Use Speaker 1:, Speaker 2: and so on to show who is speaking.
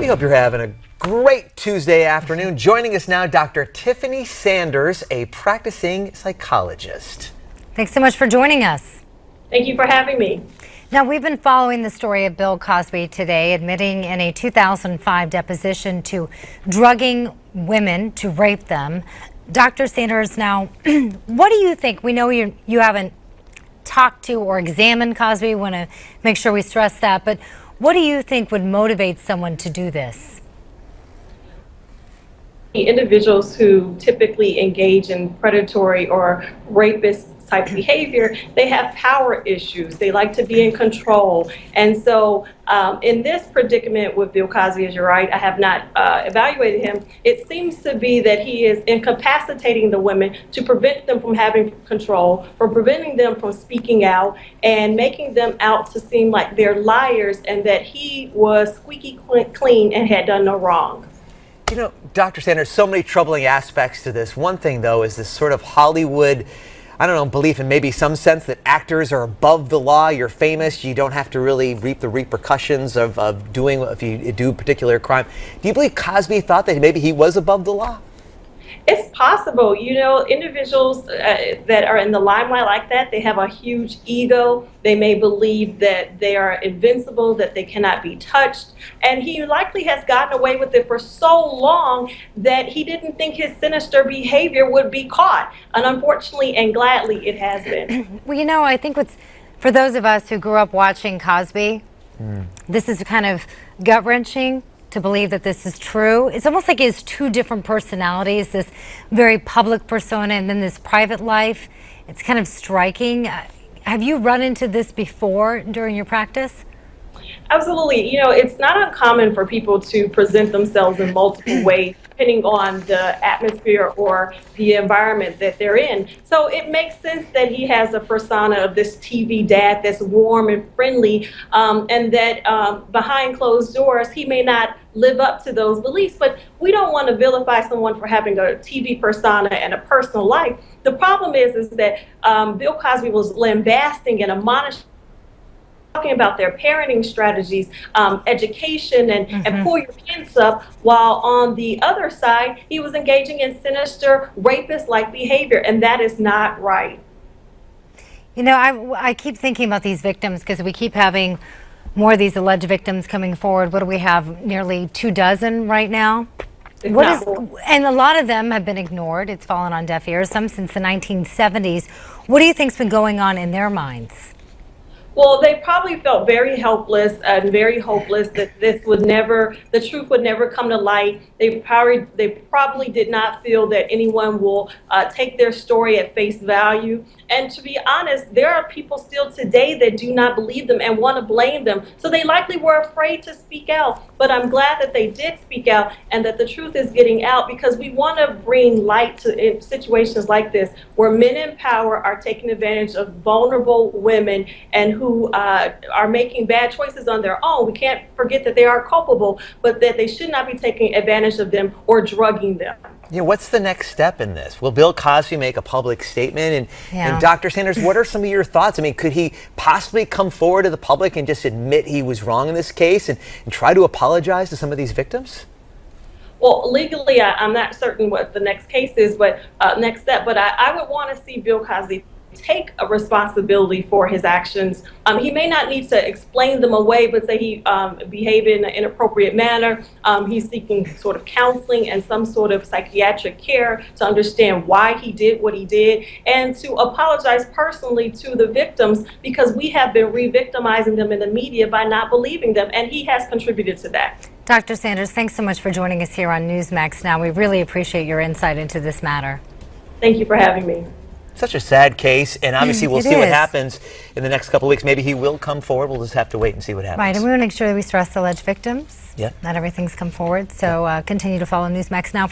Speaker 1: We hope you're having a great Tuesday afternoon. Joining us now, Dr. Tiffany Sanders, a practicing psychologist.
Speaker 2: Thanks so much for joining us.
Speaker 3: Thank you for having me.
Speaker 2: Now, we've been following the story of Bill Cosby today, admitting in a 2005 deposition to drugging women to rape them. Dr. Sanders, now, what do you think? We know you haven't talked to or examined Cosby. We want to make sure we stress that. But what do you think would motivate someone to do this?
Speaker 3: Individuals who typically engage in predatory or rapist type behavior, they have power issues. They like to be in control. And so in this predicament with Bill Cosby, as you're right, I have not evaluated him. It seems to be that he is incapacitating the women to prevent them from having control, from preventing them from speaking out, and making them out to seem like they're liars and that he was squeaky clean and had done no wrong.
Speaker 1: You know, Dr. Sanders, so many troubling aspects to this. One thing, though, is this sort of Hollywood, I don't know, belief in maybe some sense that actors are above the law. You're famous. You don't have to really reap the repercussions of doing, if you do a particular crime. Do you believe Cosby thought that maybe he was above the law?
Speaker 3: It's possible. You know, individuals that are in the limelight like that, they have a huge ego. They may believe that they are invincible, that they cannot be touched. And he likely has gotten away with it for so long that he didn't think his sinister behavior would be caught. And unfortunately and gladly, it has been.
Speaker 2: Well, you know, I think for those of us who grew up watching Cosby, this is kind of gut-wrenching to believe that this is true. It's almost like he has two different personalities, this very public persona and then this private life. It's kind of striking. Have you run into this before during your practice?
Speaker 3: Absolutely. You know, it's not uncommon for people to present themselves in multiple ways, depending on the atmosphere or the environment that they're in. So it makes sense that he has a persona of this TV dad that's warm and friendly, and that behind closed doors, he may not live up to those beliefs. But we don't want to vilify someone for having a TV persona and a personal life. The problem is that Bill Cosby was lambasting and admonishing, talking about their parenting strategies, education, and pull your pants up, while on the other side, he was engaging in sinister rapist-like behavior, and that is not right.
Speaker 2: You know, I keep thinking about these victims because we keep having more of these alleged victims coming forward. What do we have? Nearly 24 right now? And a lot of them have been ignored. It's fallen on deaf ears, some since the 1970s. What do you think's been going on in their minds?
Speaker 3: Well, they probably felt very helpless and very hopeless that the truth would never come to light. They probably did not feel that anyone will take their story at face value. And to be honest, there are people still today that do not believe them and want to blame them. So they likely were afraid to speak out. But I'm glad that they did speak out and that the truth is getting out, because we want to bring light to situations like this where men in power are taking advantage of vulnerable women and who are making bad choices on their own. We can't forget that they are culpable, but that they should not be taking advantage of them or drugging them.
Speaker 1: Yeah, what's the next step in this? Will Bill Cosby make a public statement? And Dr. Sanders, what are some of your thoughts? I mean, could he possibly come forward to the public and just admit he was wrong in this case and try to apologize to some of these victims?
Speaker 3: Well, legally, I'm not certain what the next case is, but next step. But I would want to see Bill Cosby take a responsibility for his actions. He may not need to explain them away, but say he behaved in an inappropriate manner. He's seeking sort of counseling and some sort of psychiatric care to understand why he did what he did, and to apologize personally to the victims, because we have been re-victimizing them in the media by not believing them, and he has contributed to that.
Speaker 2: Dr. Sanders, thanks so much for joining us here on Newsmax Now. We really appreciate your insight into this matter.
Speaker 3: Thank you for having me.
Speaker 1: Such a sad case, and obviously we'll see what happens in the next couple of weeks. Maybe he will come forward. We'll just have to wait and see what happens.
Speaker 2: Right, and we want to make sure that we stress alleged victims.
Speaker 1: Yeah.
Speaker 2: Not everything's come forward. So continue to follow Newsmax Now.